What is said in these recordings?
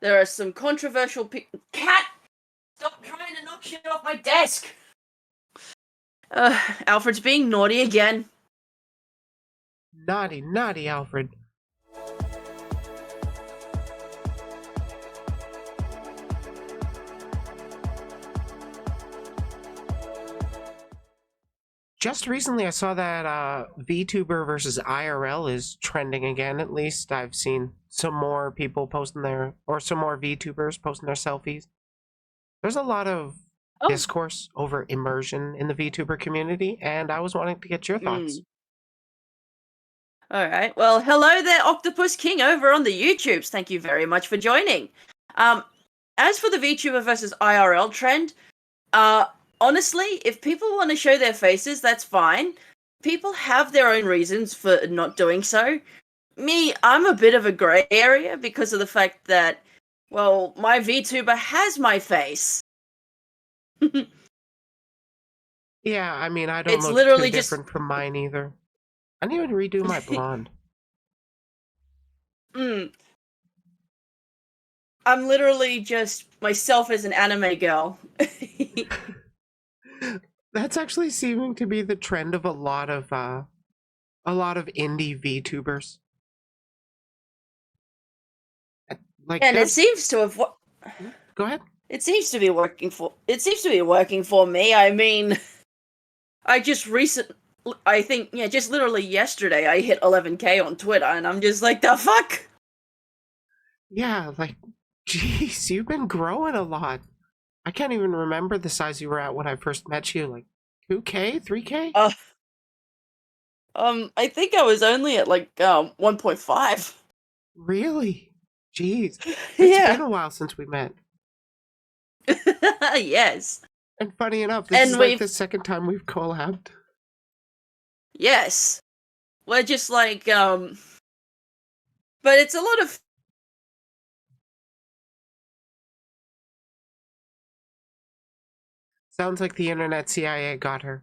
There are some controversial Cat! Stop trying to knock shit off my desk! Alfred's being naughty again. Naughty, naughty Alfred. Just recently I saw that VTuber versus IRL is trending again. At least I've seen some more people posting some more VTubers posting their selfies. There's a lot of discourse over immersion in the VTuber community, and I was wanting to get your thoughts. Alright, well, hello there, Octopus King over on the YouTubes. Thank you very much for joining. As for the VTuber versus IRL trend, honestly, if people want to show their faces, that's fine. People have their own reasons for not doing so. Me, I'm a bit of a grey area because of the fact that, well, my VTuber has my face. Yeah, I mean, I don't look too different from mine either. I need to redo my blonde. I'm literally just myself as an anime girl. That's actually seeming to be the trend of a lot of indie VTubers. And it seems to have. Go ahead. It seems to be working for. It seems to be working for me. I mean, just literally yesterday, I hit 11K on Twitter, and I'm just like, the fuck. Yeah, like, jeez, you've been growing a lot. I can't even remember the size you were at when I first met you. Like 2K, 3K? I think I was only at like 1.5. Really? Jeez. It's been a while since we met. Yes. And funny enough, this is like the second time we've collabed. Yes. We're just like, but it's a lot of... Sounds like the internet CIA got her.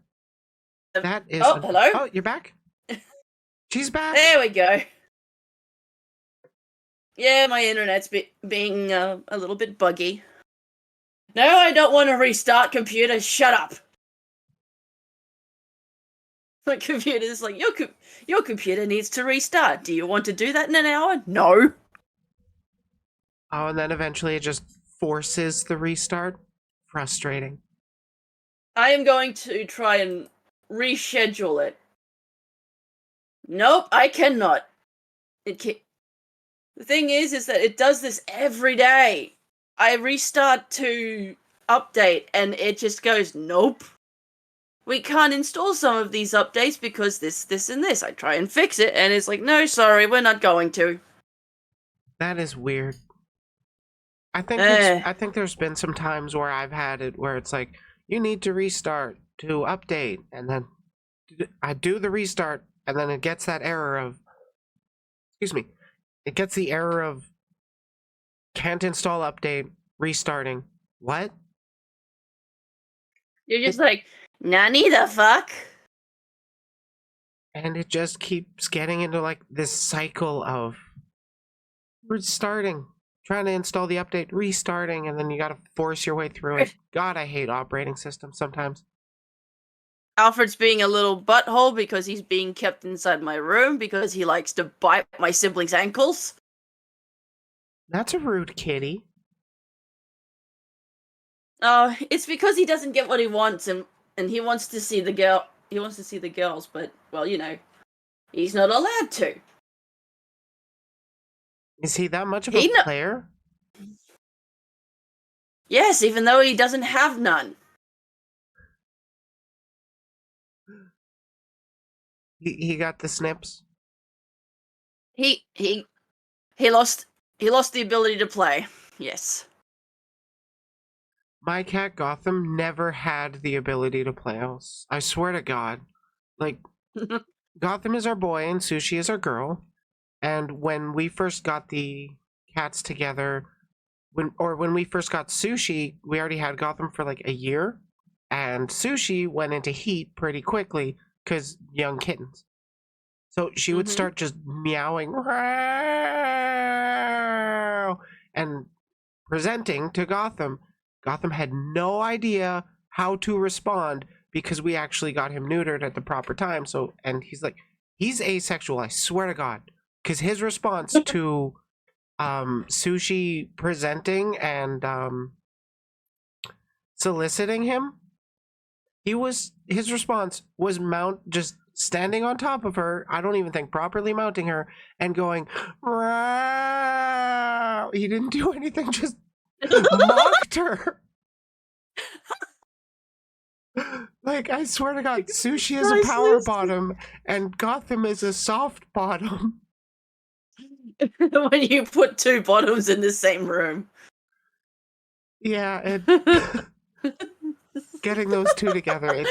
That is... Oh, hello? Oh, you're back? She's back! There we go. Yeah, my internet's being a little bit buggy. No, I don't want to restart, computer. Shut up. My computer's like, your computer needs to restart. Do you want to do that in an hour? No. Oh, and then eventually it just forces the restart? Frustrating. I am going to try and reschedule it. Nope, I cannot. The thing is that it does this every day. I restart to update, and it just goes, nope. We can't install some of these updates because this, and this. I try and fix it, and it's like, no, sorry, we're not going to. That is weird. I think there's been some times where I've had it where it's like, you need to restart to update, and then I do the restart, and then it gets that error of, it gets the error of can't install update, restarting. What? You're just like, nani the fuck? And it just keeps getting into like this cycle of restarting, trying to install the update, restarting, and then you gotta force your way through it. God, I hate operating systems sometimes. Alfred's being a little butthole because he's being kept inside my room because he likes to bite my siblings' ankles. That's a rude kitty. Oh, it's because he doesn't get what he wants, and he wants to see the girl. He wants to see the girls, but, well, you know, he's not allowed to. Is he that much of a player? Yes, even though he doesn't have none. He got the snips. He lost the ability to play. Yes. My cat Gotham never had the ability to play. I swear to God. Like, Gotham is our boy and Sushi is our girl. And when we first got the cats together, when we first got Sushi, we already had Gotham for like a year. And Sushi went into heat pretty quickly because young kittens. So she would start just meowing. And presenting to Gotham. Gotham had no idea how to respond because we actually got him neutered at the proper time. So, and he's like, he's asexual, I swear to God. Because his response to Sushi presenting and soliciting him, his response was just standing on top of her, I don't even think properly mounting her, and going, "Rah!" He didn't do anything, just mocked her. Like, I swear to God, Sushi is a power bottom and Gotham is a soft bottom. When you put two bottoms in the same room. Yeah, getting those two together,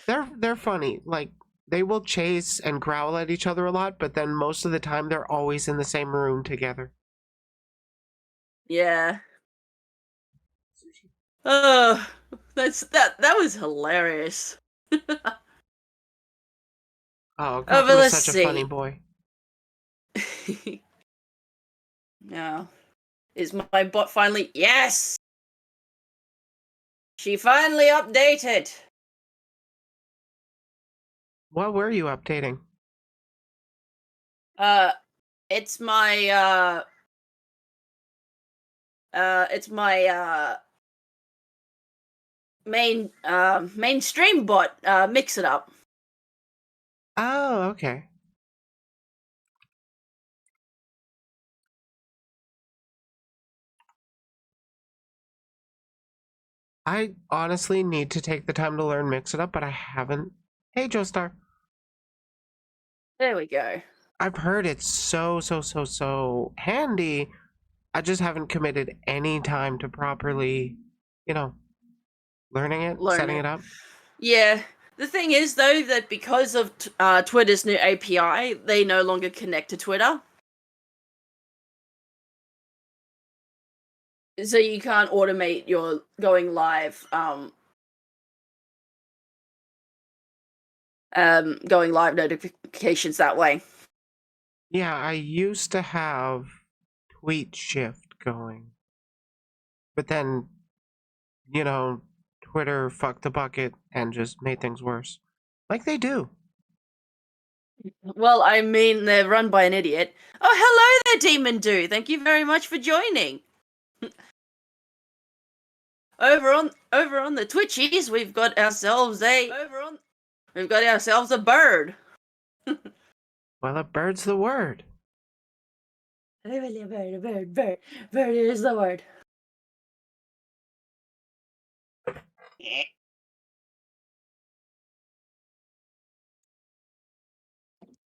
they're funny. Like, they will chase and growl at each other a lot, but then most of the time they're always in the same room together. Yeah. Oh, that was hilarious. Oh, Gotham is such a funny boy. Now, is my bot finally? Yes! She finally updated! What were you updating? It's my, main stream bot, Mix It Up. Oh, okay. I honestly need to take the time to learn Mix It Up, but I haven't. Hey, Joestar. There we go. I've heard it's so handy. I just haven't committed any time to properly, learning it, setting it up. Yeah. The thing is, though, that because of Twitter's new API, they no longer connect to Twitter. So you can't automate your going live, going live notifications that way. Yeah, I used to have Tweet Shift going. But then, Twitter fucked the bucket and just made things worse. Like they do. Well, I mean, they're run by an idiot. Oh, hello there, Demon Do. Thank you very much for joining. Over on the Twitchies, we've got ourselves a bird. Well, a bird's the word. Bird is the word.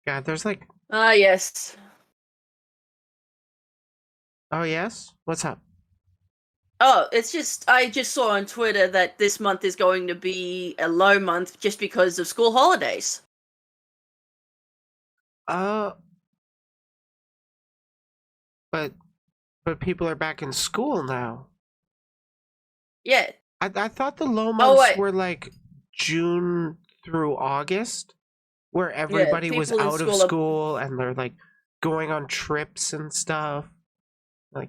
God, there's like... Ah, yes. Oh, yes? What's up? Oh, it's just, I just saw on Twitter that this month is going to be a low month just because of school holidays. But people are back in school now. Yeah. I thought the low months were like June through August, where everybody was out of school and they're like going on trips and stuff. Like,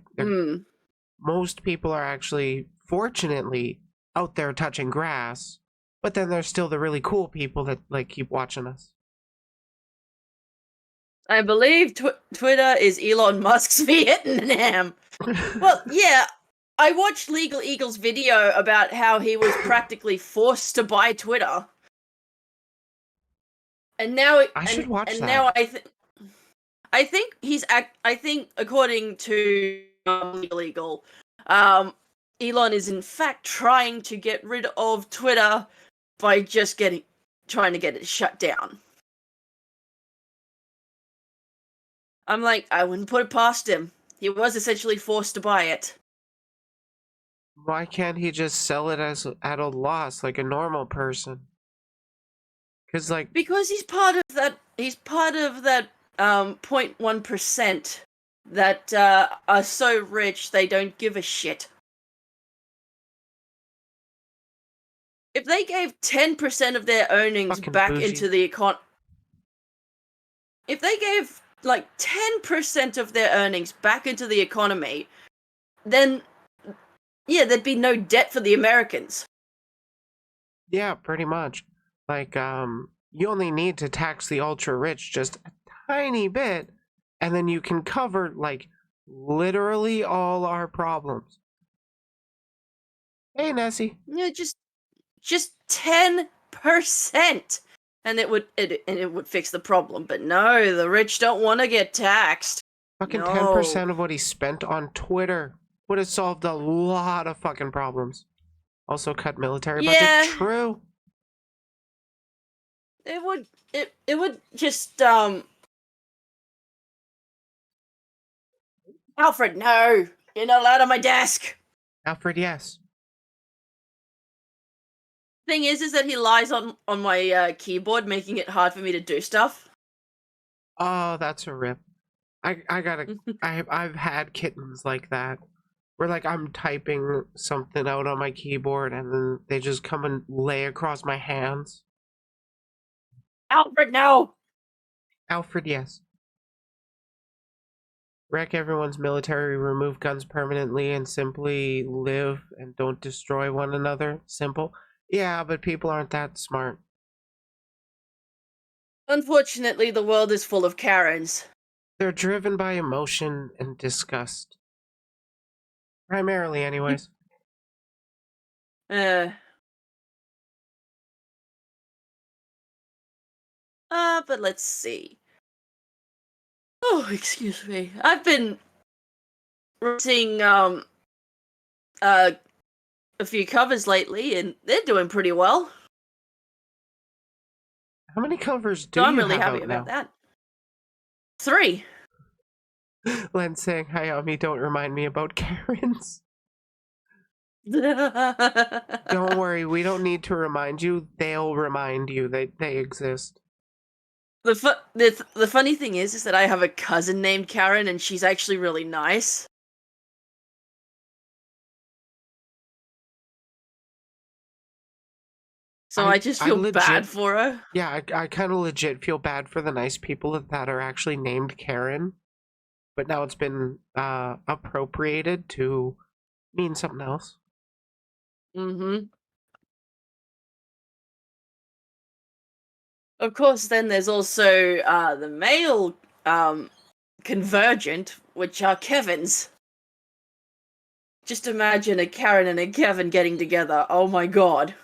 most people are actually, fortunately, out there touching grass, but then there's still the really cool people that like keep watching us. I believe Twitter is Elon Musk's Vietnam. Well, yeah, I watched Legal Eagle's video about how he was practically forced to buy Twitter. And now I should watch that. Now I think according to Legal Eagle, Elon is in fact trying to get rid of Twitter by just trying to get it shut down. I'm like, I wouldn't put it past him. He was essentially forced to buy it. Why can't he just sell it at a loss like a normal person? Because he's part of that 0.1% that are so rich they don't give a shit. If they gave 10% of their earnings back into the economy, if they gave like 10% of their earnings back into the economy, then Yeah, there'd be no debt for the Americans. Yeah, pretty much. Like, you only need to tax the ultra rich just a tiny bit, and then you can cover, like, literally all our problems. Hey, Nessie. Yeah, just 10%. And it would fix the problem. But no, the rich don't want to get taxed. Fucking No. 10% of what he spent on Twitter would have solved a lot of fucking problems. Also cut military Yeah. budget. True. It would just Alfred, no. You're not allowed on my desk. Alfred, yes. Thing is that he lies on my keyboard, making it hard for me to do stuff. Oh, that's a rip. I gotta. I've had kittens like that, where like I'm typing something out on my keyboard and then they just come and lay across my hands. Alfred, no. Alfred, yes. Wreck everyone's military, remove guns permanently, and simply live and don't destroy one another. Simple. Yeah, but people aren't that smart. Unfortunately, the world is full of Karens. They're driven by emotion and disgust. Primarily, anyways. But let's see. Oh, excuse me. I've been writing a few covers lately, and they're doing pretty well. How many covers do So I'm you really have happy out about now? that. 3. Len saying, Hayami, don't remind me about Karens. Don't worry, we don't need to remind you. They'll remind you. They exist. The funny thing is that I have a cousin named Karen, and she's actually really nice. So I just feel bad for her. Yeah, I kind of legit feel bad for the nice people that are actually named Karen. But now it's been appropriated to mean something else. Mm-hmm. Of course, then there's also the male convergent, which are Kevins. Just imagine a Karen and a Kevin getting together. Oh my god.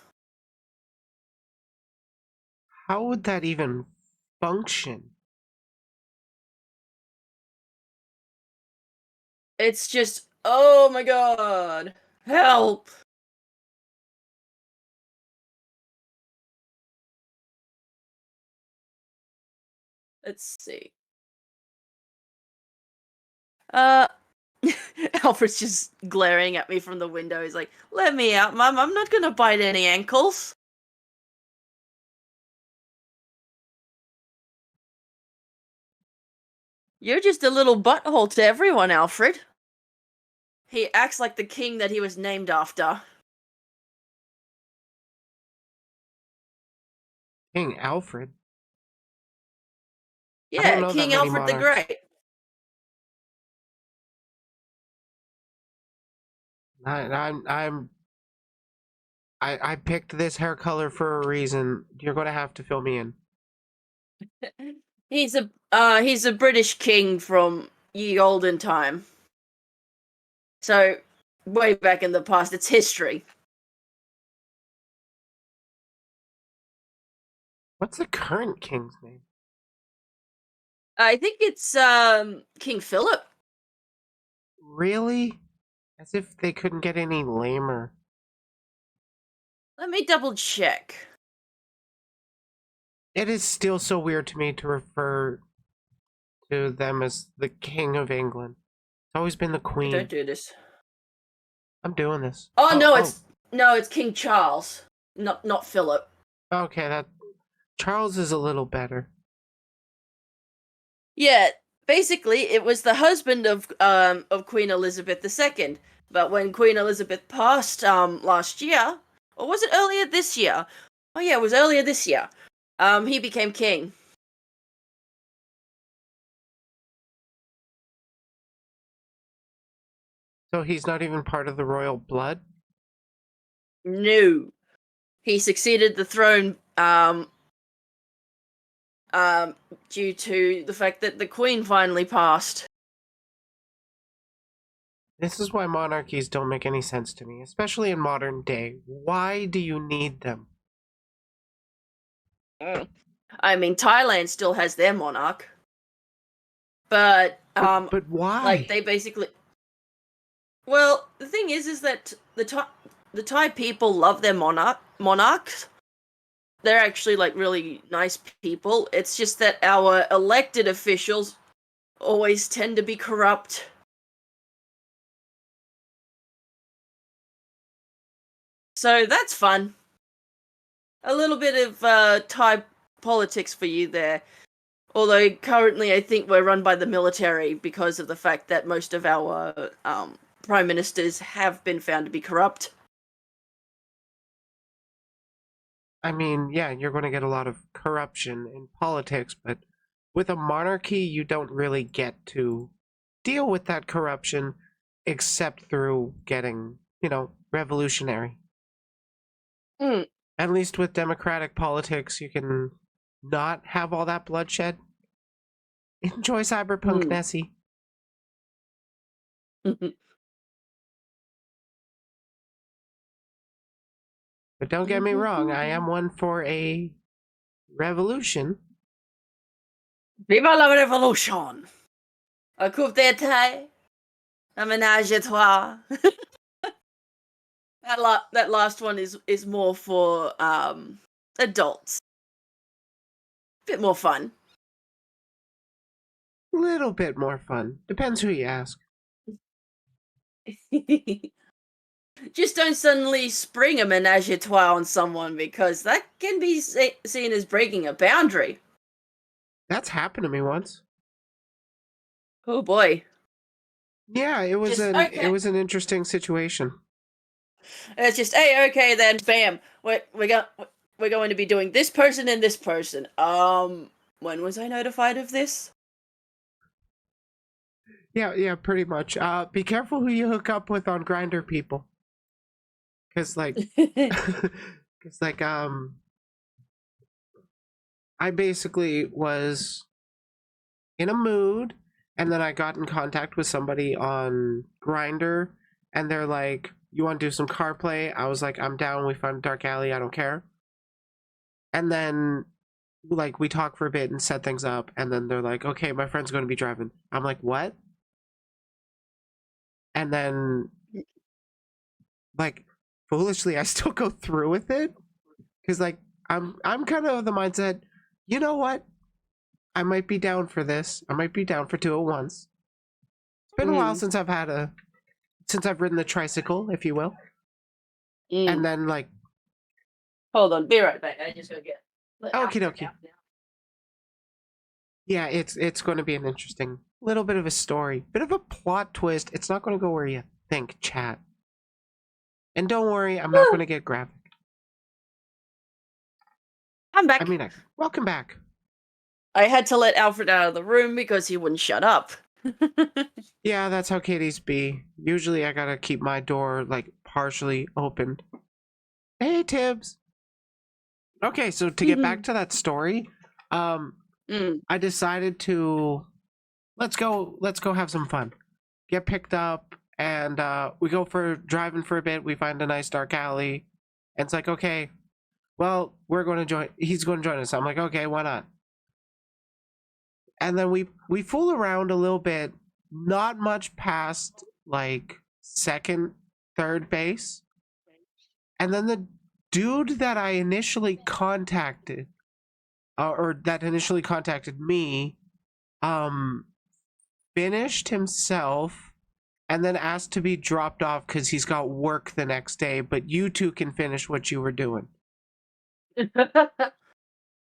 How would that even function? It's just, oh my god. Help. Let's see. Alfred's just glaring at me from the window. He's like, let me out, Mum. I'm not gonna bite any ankles. You're just a little butthole to everyone, Alfred. He acts like the king that he was named after. King Alfred? I don't Yeah, know that King many Alfred the monarchs. Great. I picked this hair color for a reason. You're gonna have to fill me in. He's a British king from ye olden time. So way back in the past, it's history. What's the current king's name? I think it's King Philip. Really? As if they couldn't get any lamer. Let me double check. It is still so weird to me to refer to them as the King of England. It's always been the Queen. Don't do this. I'm doing this. Oh no, it's King Charles, not Philip. Okay, that Charles is a little better. Yeah, basically, it was the husband of Queen Elizabeth II. But when Queen Elizabeth passed last year, or was it earlier this year? Oh yeah, it was earlier this year. He became king. So he's not even part of the royal blood? No. He succeeded the throne due to the fact that the queen finally passed. This is why monarchies don't make any sense to me, especially in modern day. Why do you need them? I mean, Thailand still has their monarch. But But why? like they basically well, the thing is that the Thai people love their monarchs. They're actually like really nice people. It's just that our elected officials always tend to be corrupt. So that's fun. A little bit of Thai politics for you there. Although currently I think we're run by the military because of the fact that most of our prime ministers have been found to be corrupt. I mean, yeah, you're going to get a lot of corruption in politics, but with a monarchy, you don't really get to deal with that corruption except through getting, revolutionary. Mm. At least with democratic politics, you can not have all that bloodshed. Enjoy cyberpunk, Nessie. But don't get me wrong, I am one for a revolution. Viva la revolution! A coup d'état, a ménage à trois. That last one is more for adults. Bit more fun. Little bit more fun. Depends who you ask. Just don't suddenly spring a menage a trois on someone because that can be seen as breaking a boundary. That's happened to me once. Oh boy. Yeah, it was it was an interesting situation. It's just, hey, okay then, bam. We're going to be doing this person and this person. When was I notified of this? Yeah, pretty much. Be careful who you hook up with on Grinder, people. Cause like, I basically was in a mood, and then I got in contact with somebody on Grinder, and they're like, "You want to do some car play?" I was like, "I'm down. We find a dark alley. I don't care." And then, like, we talk for a bit and set things up, and then they're like, "Okay, my friend's going to be driving." I'm like, "What?" And then, like, foolishly, I still go through with it because, like, I'm kind of the mindset. You know what? I might be down for this. I might be down for two at once. It's been a while since I've ridden the tricycle, if you will. And then, like, hold on, be right back. I just gotta get. Okie dokie. Yeah, it's going to be an interesting little bit of a story, bit of a plot twist. It's not going to go where you think, chat. And don't worry, I'm not going to get graphic. I'm back. I mean, welcome back. I had to let Alfred out of the room because he wouldn't shut up. Yeah, that's how Katie's be. Usually I gotta keep my door, like, partially opened. Hey, Tibbs! Okay, so to get back to that story, I decided to let's go have some fun. Get picked up, and we go for driving for a bit. We find a nice dark alley, and it's like, okay, well, he's going to join us. I'm like, okay, why not? And then we fool around a little bit, not much past like second, third base, and then the dude that I initially contacted, or that initially contacted me, finished himself and then asked to be dropped off because he's got work the next day, but you two can finish what you were doing.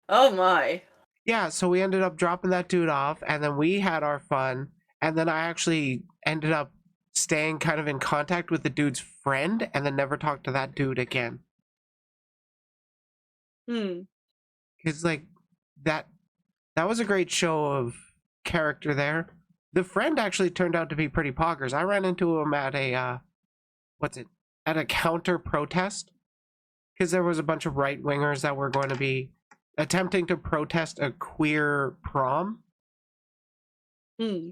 Oh my. Yeah, so we ended up dropping that dude off, and then we had our fun, and then I actually ended up staying kind of in contact with the dude's friend, and then never talked to that dude again. Because, like, that was a great show of character there. The friend actually turned out to be pretty poggers. I ran into him at a at a counter protest, because there was a bunch of right wingers that were going to be attempting to protest a queer prom. Hmm.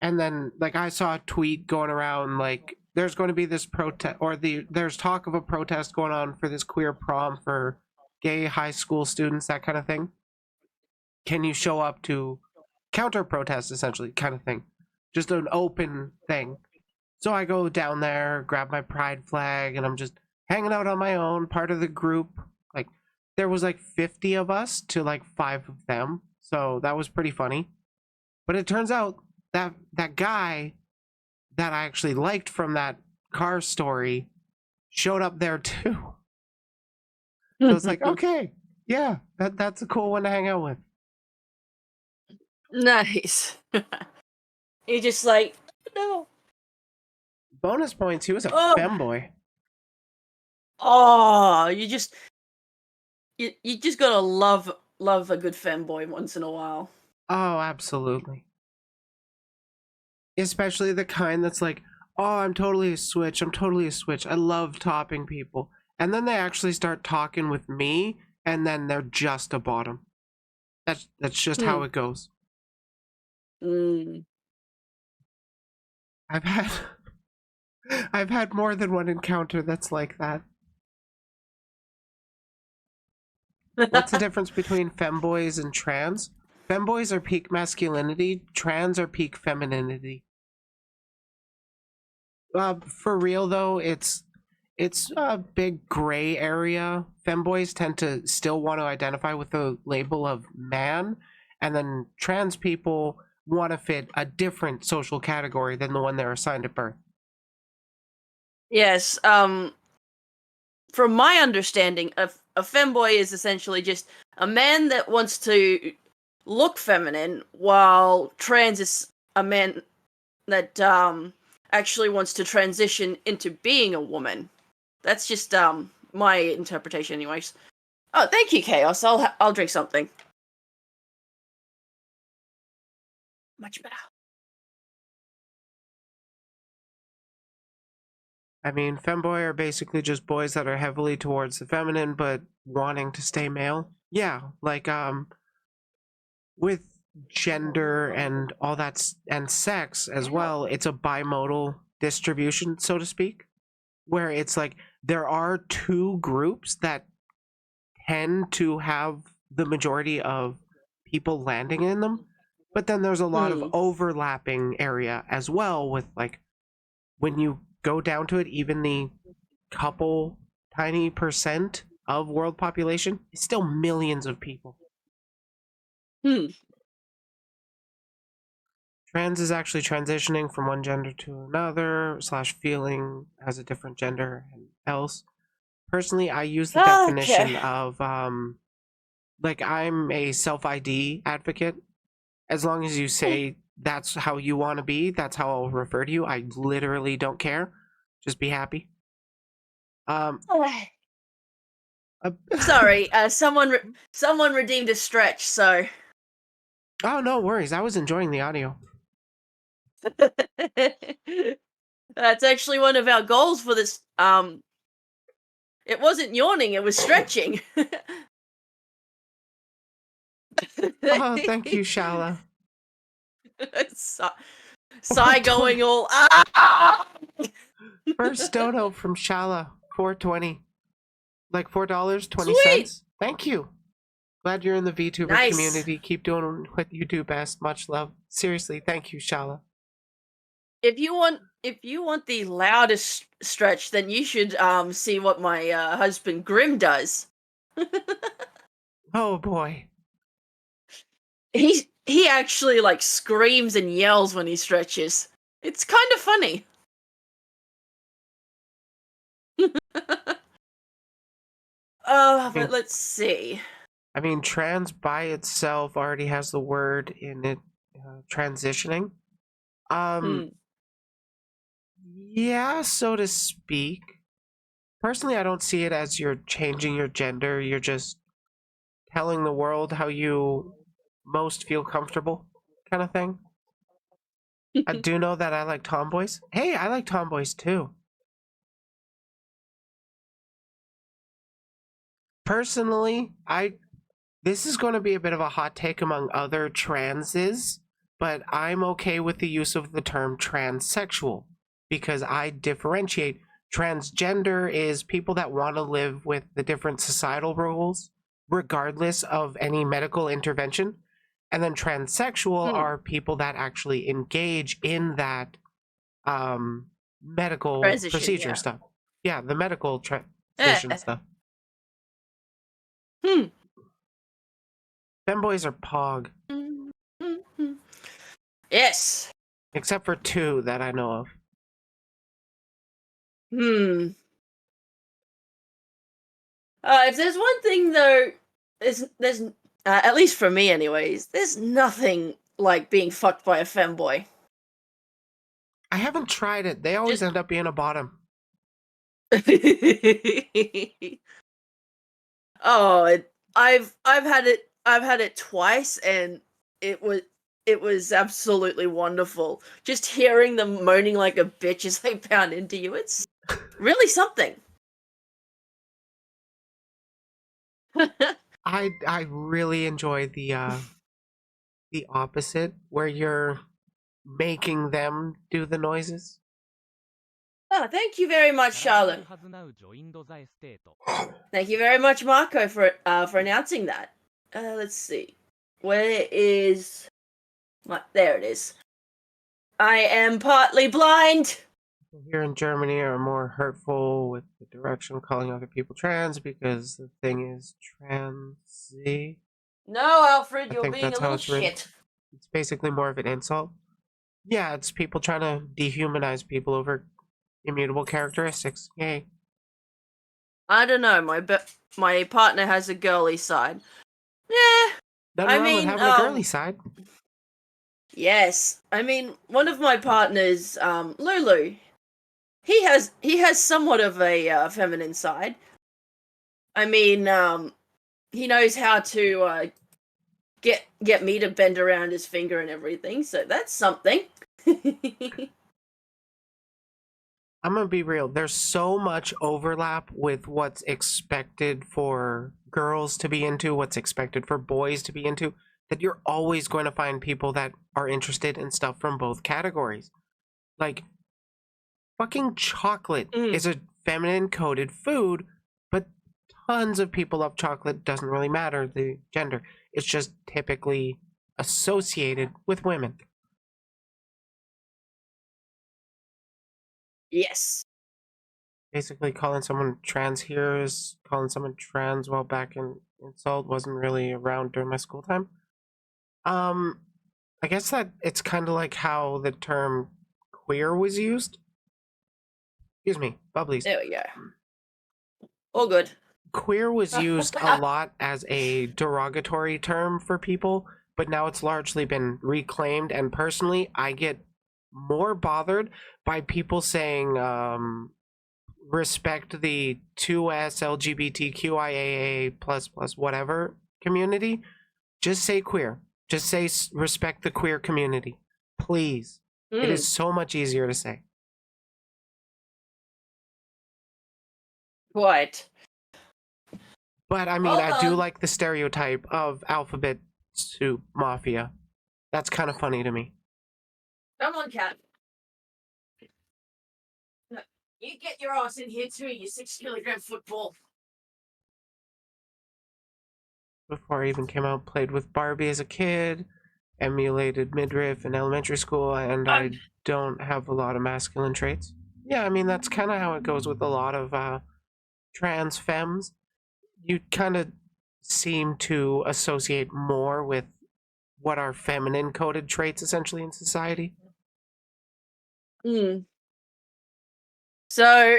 And then, like, I saw a tweet going around, like, there's going to be this protest, or there's talk of a protest going on for this queer prom for gay high school students, that kind of thing. Can you show up to counter protest, essentially, kind of thing? Just an open thing. So I go down there, grab my pride flag, and I'm just hanging out on my own, part of the group. Like, there was like 50 of us to like 5 of them. So that was pretty funny. But it turns out that guy that I actually liked from that car story showed up there too. So it's like, okay, yeah, that's a cool one to hang out with. Nice. You're just like, no. Bonus points, he was a Oh. femboy. Oh, you just gotta love a good femboy once in a while. Oh, absolutely. Especially the kind that's like, oh, I'm totally a switch. I'm totally a switch. I love topping people. And then they actually start talking with me, and then they're just a bottom. That's just how it goes. Mm. I've had more than one encounter that's like that. What's the difference between femboys and trans? Femboys are peak masculinity. Trans are peak femininity. For real though, it's a big gray area. Femboys tend to still want to identify with the label of man, and then trans people want to fit a different social category than the one they're assigned at birth. Yes. From my understanding, a femboy is essentially just a man that wants to look feminine, while trans is a man that actually wants to transition into being a woman. That's just my interpretation, anyways. Oh, thank you, Chaos. I'll drink something. Much better. I mean, femboy are basically just boys that are heavily towards the feminine but wanting to stay male. Yeah, like with gender and all that and sex as well, it's a bimodal distribution, so to speak, where it's like there are two groups that tend to have the majority of people landing in them, but then there's a lot of overlapping area as well with, like, when you go down to it, even the couple tiny percent of world population is still millions of people. Trans is actually transitioning from one gender to another / feeling as a different gender and else. Personally, I use the definition of like, I'm a self-ID advocate. As long as you say that's how you want to be, that's how I'll refer to you. I literally don't care. Just be happy. Sorry, someone redeemed a stretch, so. Oh, no worries. I was enjoying the audio. That's actually one of our goals for this. It wasn't yawning; it was stretching. Oh, thank you, Shala. Sigh going all. Ah! First dono from Shala, $4.20, like $4.20. Thank you. Glad you're in the VTuber community. Keep doing what you do best. Much love. Seriously, thank you, Shala. If you want the loudest stretch, then you should see what my husband Grim does. Oh boy. He actually, like, screams and yells when he stretches. It's kind of funny. But let's see. I mean, trans by itself already has the word in it, transitioning. Yeah, so to speak. Personally, I don't see it as you're changing your gender. You're just telling the world how you most feel comfortable, kind of thing. I do know that I like tomboys. Hey, I like tomboys too. Personally, this is going to be a bit of a hot take among other transes, but I'm okay with the use of the term transsexual because I differentiate. Transgender is people that want to live with the different societal roles, regardless of any medical intervention. And then transsexual are people that actually engage in that medical Transition, procedure yeah. stuff. Yeah, the medical transition Yeah. stuff. Hmm. Femboys are pog. Yes. Except for two that I know of. If there's one thing though, there's at least for me, anyways. There's nothing like being fucked by a femboy. I haven't tried it. They always Just- end up being a bottom. I've had it. I've had it twice, and it was absolutely wonderful. Just hearing them moaning like a bitch as they pound into you. It's really something. I really enjoy the opposite, where you're making them do the noises. Oh, thank you very much, Charlotte. Thank you very much, Marco, for announcing that. Let's see. Where is there it is. I am partly blind. Here in Germany are more hurtful with the direction calling other people trans because the thing is transy. No, Alfred, I you're think being a that's how little it's written. shit. It's basically more of an insult. Yeah, it's people trying to dehumanize people over immutable characteristics. Yay. I don't know. My partner has a girly side. Yeah. Nothing wrong with having a girly side. Yes. I mean, one of my partners, Lulu, he has somewhat of a feminine side. I mean, he knows how to get me to bend around his finger and everything, so that's something. I'm gonna be real. There's so much overlap with what's expected for girls to be into, what's expected for boys to be into, that you're always going to find people that are interested in stuff from both categories. Like, fucking chocolate is a feminine coded food, but tons of people love chocolate. Doesn't really matter the gender. It's just typically associated with women. Yes. Basically, calling someone trans here is calling someone trans while back in insult wasn't really around during my school time. I guess that it's kind of like how the term queer was used. Excuse me, bubblies. There we go. All good. Queer was used a lot as a derogatory term for people, but now it's largely been reclaimed. And personally, I get more bothered by people saying, respect the 2S LGBTQIAA plus whatever community. Just say queer. Just say respect the queer community. Please. It is so much easier to say. Quite. But I mean, I do like the stereotype of alphabet soup mafia. That's kind of funny to me. Come on, cat. No, you get your ass in here too, you 6-kilogram football. Before I even came out, played with Barbie as a kid, emulated midriff in elementary school, and I don't have a lot of masculine traits. Yeah, I mean, that's kind of how it goes with a lot of trans femmes. You kind of seem to associate more with what are feminine coded traits essentially in society. So,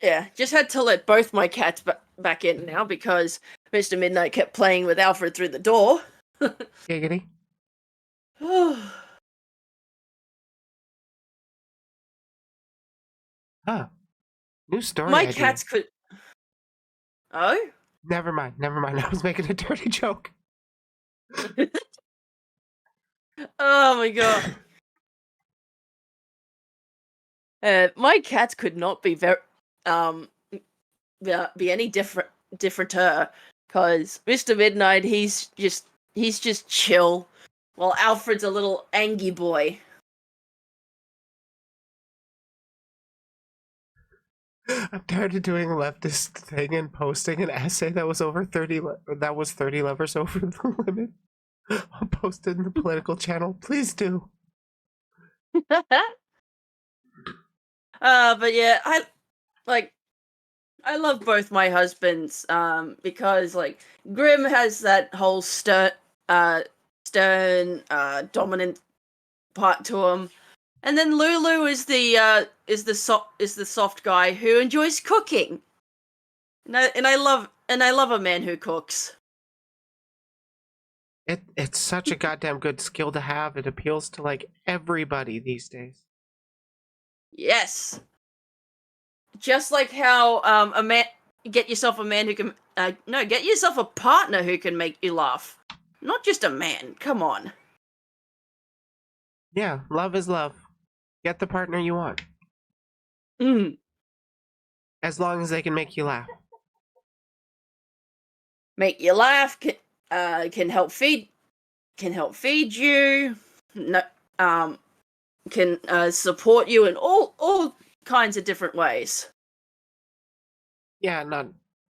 yeah, just had to let both my cats back in now because Mr. Midnight kept playing with Alfred through the door. Giggity. Huh. New story My idea. cats could. Oh? Never mind. I was making a dirty joke. Oh my god. My cats could not be very be any differenter, because Mr. Midnight, he's just chill, while Alfred's a little angry boy. I'm tired of doing a leftist thing and posting an essay that was over 30 levers over the limit. I'll post it in the political channel. Please do. But yeah, I love both my husbands, because like Grim has that whole stern, dominant part to him, and then Lulu is the soft guy who enjoys cooking, and I love a man who cooks. It's such a goddamn good skill to have. It appeals to like everybody these days. Yes, just like how a man get yourself a man who can get yourself a partner who can make you laugh, not just a man. Come on. Yeah, love is love. Get the partner you want. As long as they can make you laugh. Make you laugh, can help feed you, no, can support you in all kinds of different ways. Yeah,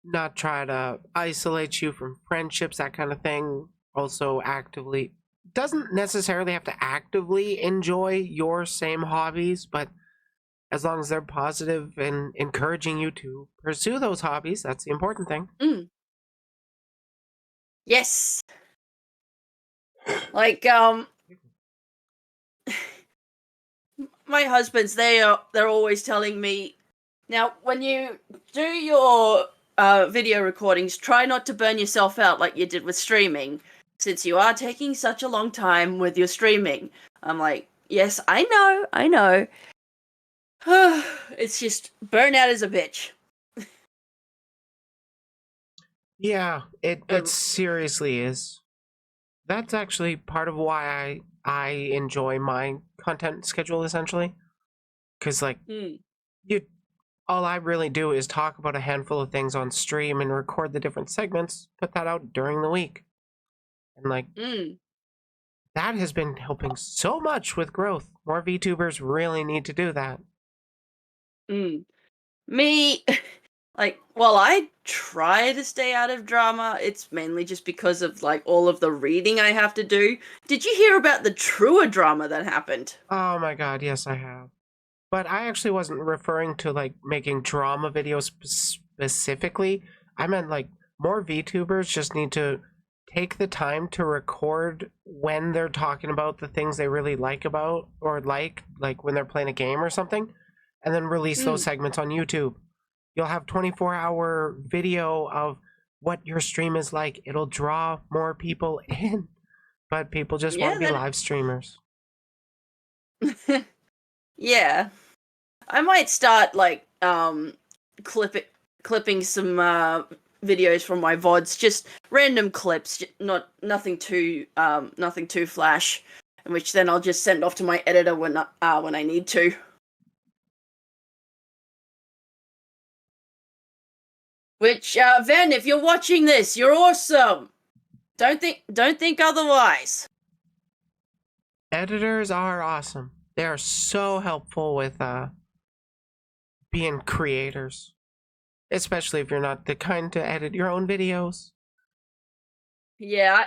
not try to isolate you from friendships, that kind of thing. Also actively doesn't necessarily have to actively enjoy your same hobbies, but as long as they're positive and encouraging you to pursue those hobbies, that's the important thing. Yes. Like my husbands, they're always telling me, now when you do your video recordings, try not to burn yourself out like you did with streaming, since you are taking such a long time with your streaming. I'm like, yes, I know. It's just burnout is a bitch. Yeah, it seriously is. That's actually part of why I enjoy my content schedule, essentially. Because like all I really do is talk about a handful of things on stream and record the different segments, put that out during the week. And like that has been helping so much with growth. More VTubers really need to do that. Me, like, while I try to stay out of drama, it's mainly just because of like all of the reading I have to do. Did you hear about the truer drama that happened? Oh my god, yes I have. But I actually wasn't referring to like making drama videos specifically. I meant like more VTubers just need to take the time to record when they're talking about the things they really like about or like when they're playing a game or something, and then release those segments on YouTube. You'll have 24-hour video of what your stream is like. It'll draw more people in, but people just want to be live streamers. Yeah. I might start like clipping some videos from my VODs, just random clips, nothing too flash, which then I'll just send off to my editor when I need to. Which Ven, if you're watching this, you're awesome. Don't think otherwise. Editors are awesome. They are so helpful with being creators, especially if you're not the kind to edit your own videos. Yeah,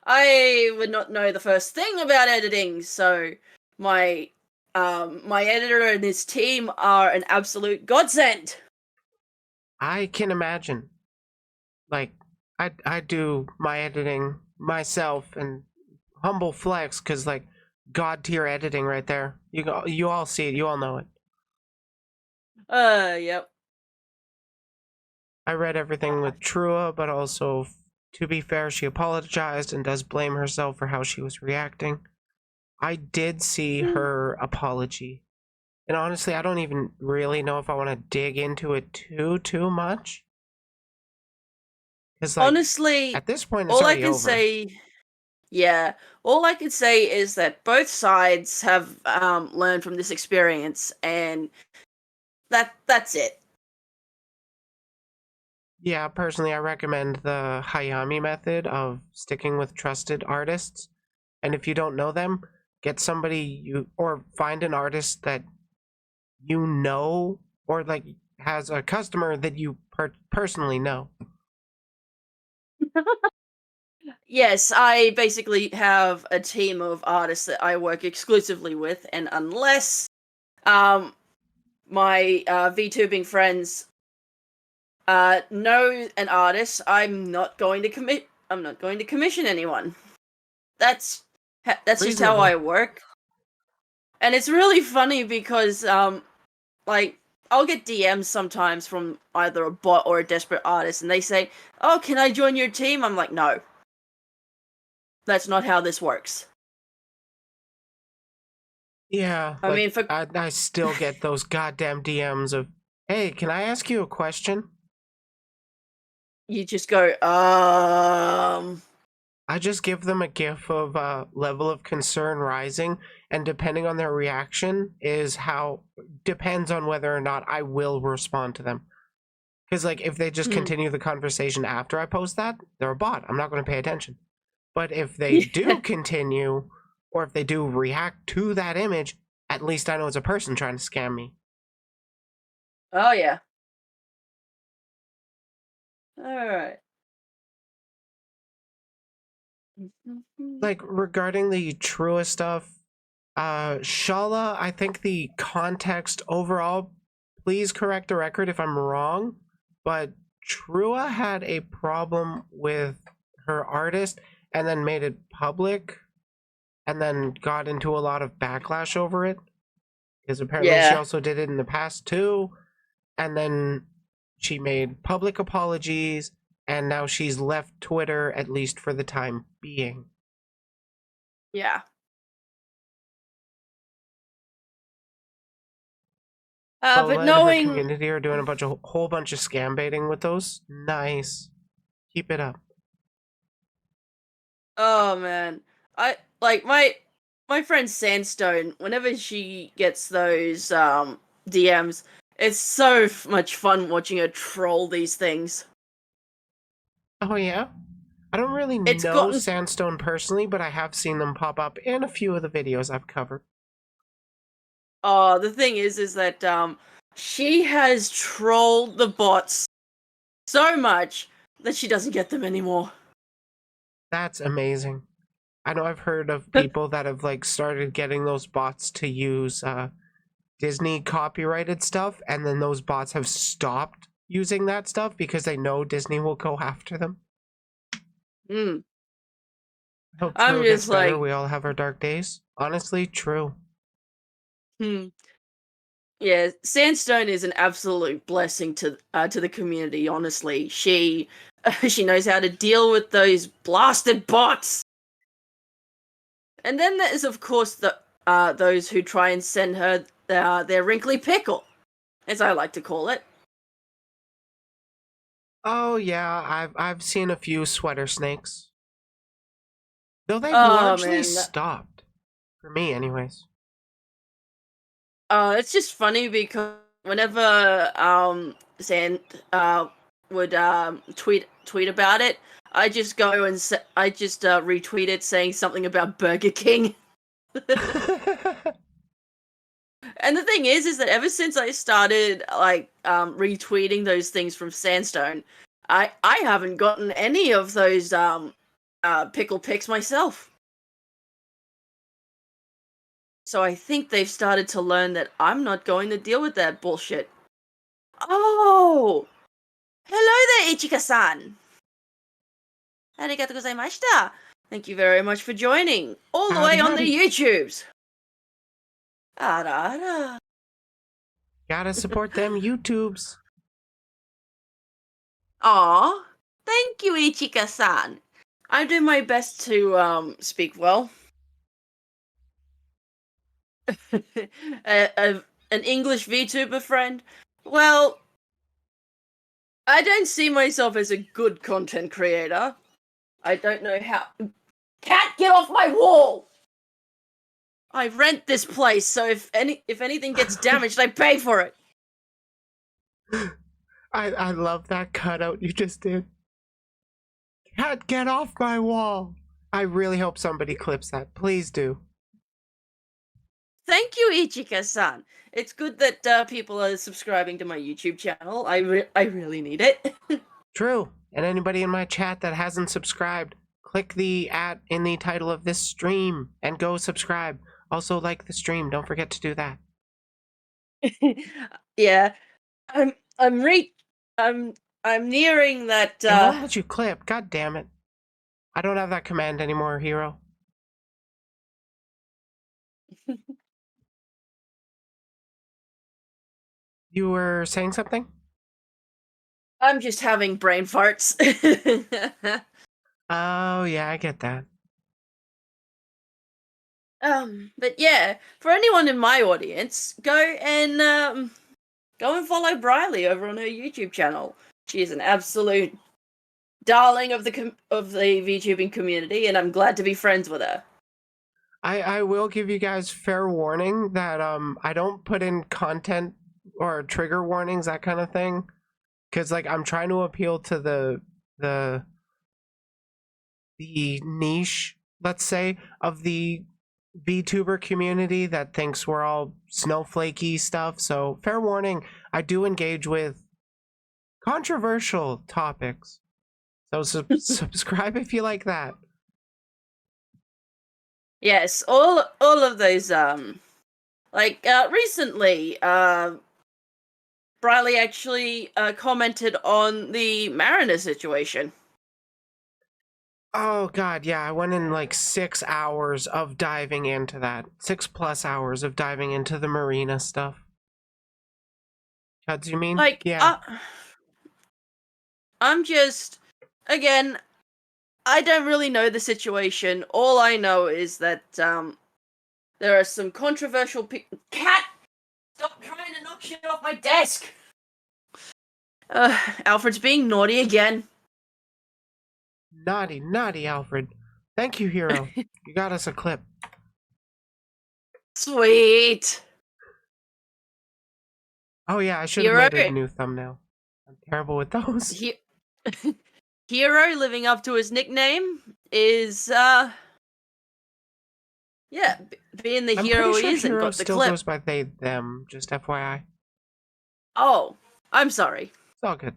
I would not know the first thing about editing, so my editor and his team are an absolute godsend. I can imagine. Like, I do my editing myself, and humble flex, because like god tier editing right there. You all see it. You all know it. Yep. I read everything with Trua, but also, to be fair, she apologized and does blame herself for how she was reacting. I did see her apology. And honestly, I don't even really know if I want to dig into it too much. Because like, honestly, at this point, it's all I already can over. say, Yeah, all I can say is that both sides have learned from this experience, and that's it. Yeah, personally, I recommend the Hayami method of sticking with trusted artists. And if you don't know them, get somebody or find an artist that you know, or like has a customer that you personally know. Yes, I basically have a team of artists that I work exclusively with, and unless um my VTubing friends know an artist, I'm not going to commission anyone. That's that's just how Reasonable. I work. And it's really funny because like I'll get DMs sometimes from either a bot or a desperate artist, and they say, "Oh, can I join your team?" I'm like, "No. That's not how this works." Yeah, I like mean, for I still get those goddamn DMs of, "Hey, can I ask you a question?" you just go, I just give them a gif of level of concern rising, and depending on their reaction is how depends on whether or not I will respond to them. Because like if they just hmm. continue the conversation after I post that, they're a bot. I'm not going to pay attention. But if they Yeah. do continue, or if they do react to that image, at least I know it's a person trying to scam me. Oh yeah. All right. Like regarding the Trua stuff, Shala, I think the context overall, please correct the record if I'm wrong, but Trua had a problem with her artist and then made it public and then got into a lot of backlash over it. Because apparently she Yeah. also did it in the past too. And then she made public apologies and now she's left Twitter, at least for the time being. Yeah. But Lola and her knowing, community are doing a whole bunch of scam baiting with those. Nice. Keep it up. oh man, I like my friend Sandstone. Whenever she gets those DMs, it's so much fun watching her troll these things. Oh yeah? I don't really It's know gotten. Sandstone personally, but I have seen them pop up in a few of the videos I've covered. Oh, the thing is that she has trolled the bots so much that she doesn't get them anymore. That's amazing. I know I've heard of people that have like started getting those bots to use Disney copyrighted stuff, and then those bots have stopped using that stuff because they know Disney will go after them. Mm. I hope I'm True gets just better. like, We all have our dark days. Honestly, true. hmm. Yeah, Sandstone is an absolute blessing to the community. Honestly, she she knows how to deal with those blasted bots. And then there's of course the those who try and send her their wrinkly pickle, as I like to call it. Oh yeah, I've seen a few sweater snakes. Though they've Oh largely man, stopped. For me anyways. it's just funny because whenever Sand would tweet about it, I just go and I just retweet it saying something about Burger King. And the thing is that ever since I started like retweeting those things from Sandstone, I haven't gotten any of those pickle pics myself. So I think they've started to learn that I'm not going to deal with that bullshit. Oh, hello there, Ichika-san. Arigatou gozaimashita. Thank you very much for joining, all the Howdy way on the howdy. YouTubes. Ara ara. Gotta support them YouTubes. Aw, thank you, Ichika-san. I do my best to speak well. An English VTuber friend. Well, I don't see myself as a good content creator. I don't know how. Cat, get off my wall! I rent this place, so if anything gets damaged, I pay for it. I love that cutout you just did. Cat, get off my wall! I really hope somebody clips that. Please do. Thank you, Ichika-san. It's good that people are subscribing to my YouTube channel. I really need it. True. And anybody in my chat that hasn't subscribed, click the @ in the title of this stream and go subscribe. Also like the stream. Don't forget to do that. Yeah, I'm nearing that. It won't let you clip. God damn it! I don't have that command anymore, hero. You were saying something? I'm just having brain farts. Oh yeah, I get that. But yeah, for anyone in my audience, go and follow Briley over on her YouTube channel. She is an absolute darling of the VTubing community, and I'm glad to be friends with her. I will give you guys fair warning that I don't put in content or trigger warnings, that kind of thing, because like I'm trying to appeal to the niche, let's say, of the VTuber community that thinks we're all snowflakey stuff. So fair warning, I do engage with controversial topics. So subscribe if you like that. Yes, all of those recently Briley actually commented on the Mariner situation. Oh god, yeah, I went in like 6 hours of diving into that. 6+ hours of diving into the marina stuff. What do you mean? Like, yeah. I'm just, again, I don't really know the situation. All I know is that there are some controversial people. Cat, stop trying to knock shit off my desk. Alfred's being naughty again. Naughty, naughty Alfred. Thank you, hero. You got us a clip. Sweet. Oh yeah, I should have made a new thumbnail. I'm terrible with those. Hero, living up to his nickname, is yeah, being the hero he is, and got the still clip. goes by they, them, just FYI. Oh, I'm sorry. It's all good.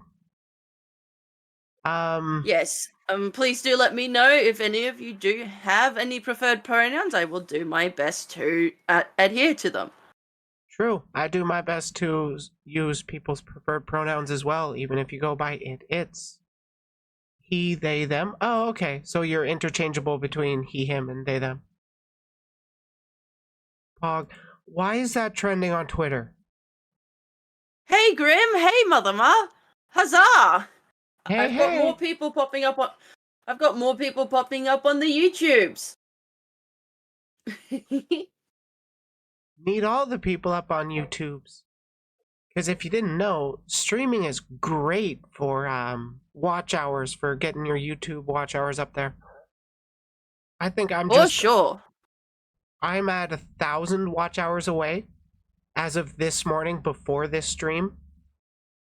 Yes. Please do let me know if any of you do have any preferred pronouns. I will do my best to adhere to them. True. I do my best to use people's preferred pronouns as well, even if you go by it, it's. He, they, them. Oh, okay. So you're interchangeable between he, him, and they, them. Pog. Why is that trending on Twitter? Hey, Grim. Hey, Mother Ma. Huzzah! I've got more people popping up on. I've got more people popping up on the YouTubes. Need all the people up on YouTubes. Because if you didn't know, streaming is great for watch hours, for getting your YouTube watch hours up there. I think I'm just... sure. I'm at 1,000 watch hours away as of this morning before this stream.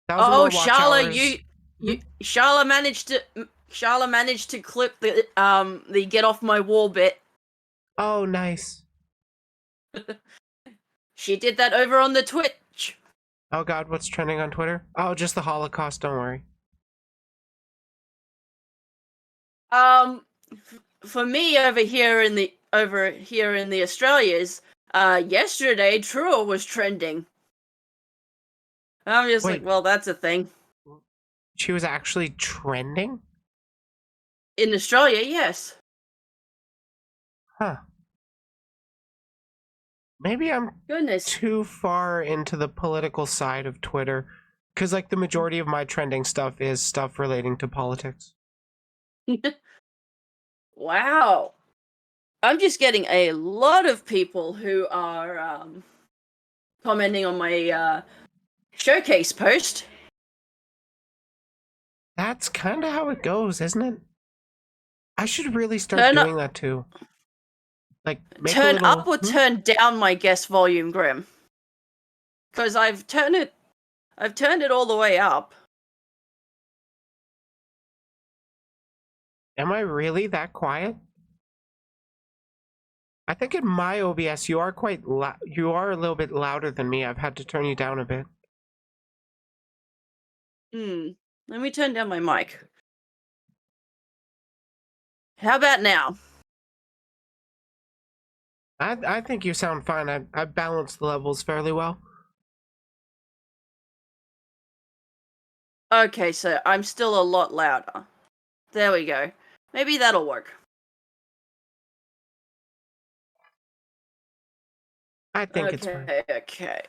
Oh, Sharla, Sharla managed to clip the get off my wall bit. Oh, nice. She did that over on the Twitch. Oh god, what's trending on Twitter? Oh, just the Holocaust, don't worry. For me over here in the Australias, yesterday Trua was trending. I'm just like, well, that's a thing. She was actually trending? In Australia, yes. Huh. Maybe I'm too far into the political side of Twitter, because like the majority of my trending stuff is stuff relating to politics. Wow. I'm just getting a lot of people who are commenting on my showcase post. That's kind of how it goes, isn't it? I should really start Turn doing up, that too. Like make a turn little. up or turn down my guest volume, Grim. Because I've turned it all the way up. Am I really that quiet? I think in my OBS you are you are a little bit louder than me. I've had to turn you down a bit. Let me turn down my mic. How about now? I think you sound fine. I balanced the levels fairly well. Okay, so I'm still a lot louder. There we go. Maybe that'll work. I think it's fine. Okay.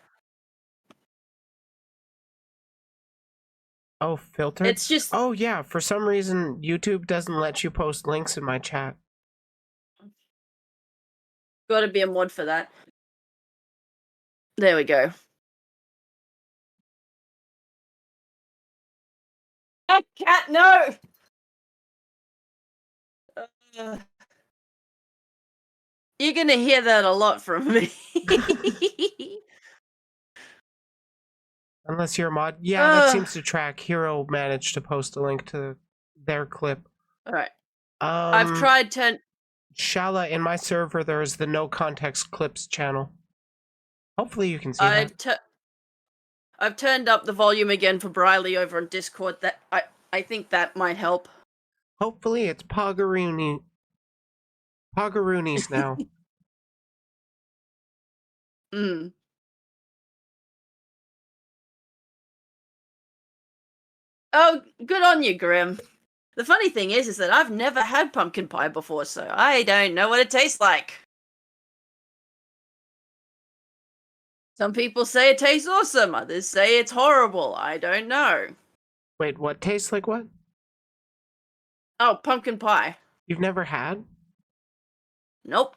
Oh, filtered? It's just... Oh, yeah. For some reason, YouTube doesn't let you post links in my chat. Gotta be a mod for that. There we go. Ah, cat, no! You're gonna hear that a lot from me. Unless you're a mod. Yeah, that seems to track. Hero managed to post a link to their clip. Alright. I've tried Shala, in my server, there is the no context clips channel. Hopefully you can see that. I've turned up the volume again for Briley over on Discord. That I think that might help. Hopefully it's Poggaroonies now. Oh, good on you, Grim. The funny thing is that I've never had pumpkin pie before, so I don't know what it tastes like. Some people say it tastes awesome, others say it's horrible. I don't know. Wait, what tastes like what? Oh, pumpkin pie. You've never had? Nope.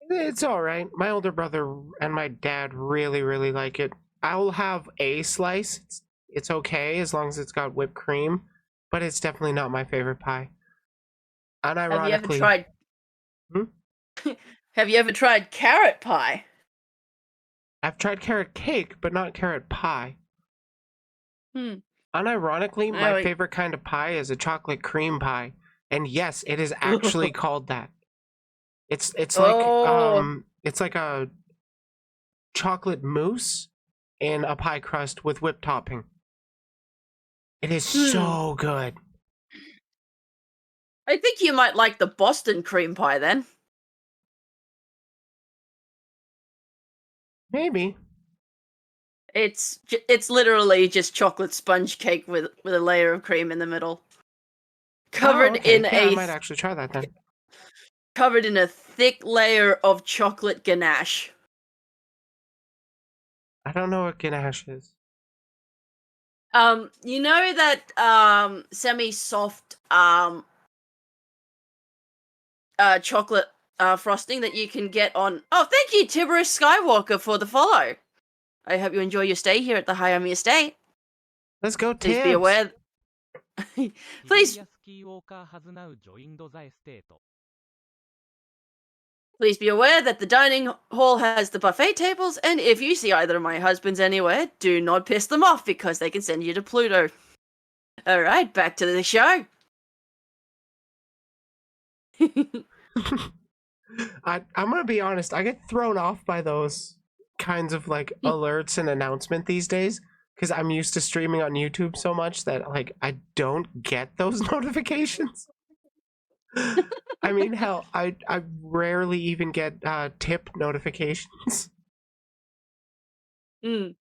It's alright. My older brother and my dad really, really like it. I'll have a slice. It's okay as long as it's got whipped cream, but it's definitely not my favorite pie. Unironically. Have you ever tried... Have you ever tried carrot pie? I've tried carrot cake, but not carrot pie. Unironically, my favorite kind of pie is a chocolate cream pie. And yes, it is actually called that. It's like a chocolate mousse in a pie crust with whipped topping. It is so good. I think you might like the Boston cream pie then. Maybe. It's literally just chocolate sponge cake with a layer of cream in the middle. Covered in I might actually try that then. Covered in a thick layer of chocolate ganache. I don't know what ganache is. You know that semi-soft chocolate frosting that you can get on... Oh, thank you, Tiberius Skywalker, for the follow. I hope you enjoy your stay here at the Hayami Estate. Let's go, Please be aware... Please be aware that the dining hall has the buffet tables, and if you see either of my husbands anywhere, do not piss them off because they can send you to Pluto. Alright, back to the show. I'm gonna be honest, I get thrown off by those kinds of like alerts and announcement these days because I'm used to streaming on YouTube so much that like I don't get those notifications. I mean, hell, I rarely even get tip notifications. We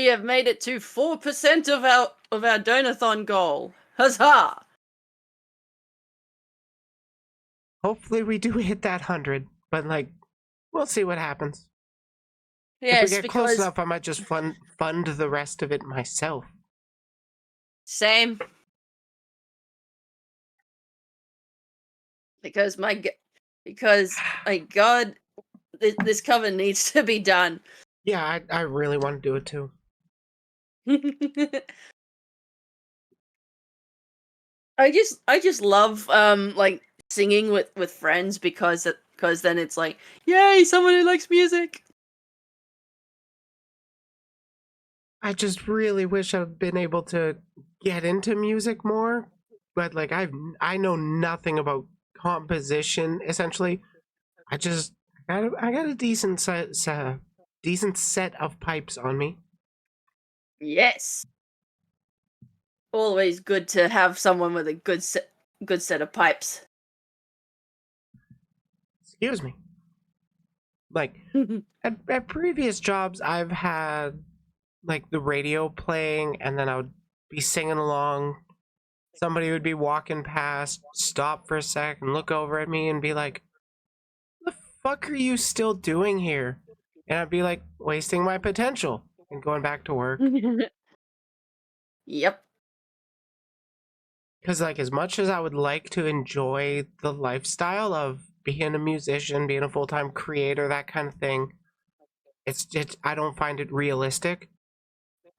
have made it to 4% of our donathon goal. Huzzah! Hopefully we do hit that 100, but like, we'll see what happens. Yes, if we get close enough, I might just fund the rest of it myself. Same. Because my god, this cover needs to be done. Yeah, I really want to do it too. I just love like singing with friends because then it's like, yay, someone who likes music. I just really wish I've been able to get into music more, but like I know nothing about composition. Essentially, I got a decent set of pipes on me. Yes. Always good to have someone with a good set of pipes. Excuse me. Like at previous jobs, I've had like the radio playing, and then I would be singing along. Somebody would be walking past, stop for a sec, and look over at me and be like, "The fuck are you still doing here?" And I'd be like, "Wasting my potential and going back to work." Yep. Because like as much as I would like to enjoy the lifestyle of being a musician, being a full-time creator, that kind of thing, it's just I don't find it realistic.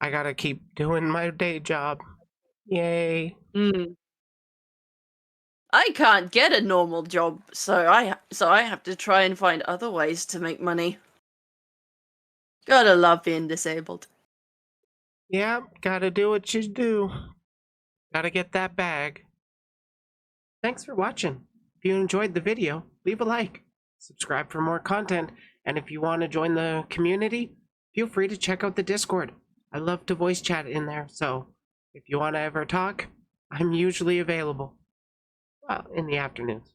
I gotta keep doing my day job. Yay. Mm. I can't get a normal job, so I have to try and find other ways to make money. Gotta love being disabled. Yeah, gotta do what you do. Gotta get that bag. Thanks for watching. If you enjoyed the video, leave a like, subscribe for more content, and if you want to join the community, feel free to check out the Discord. I love to voice chat in there, so if you want to ever talk, I'm usually available. Well, in the afternoons.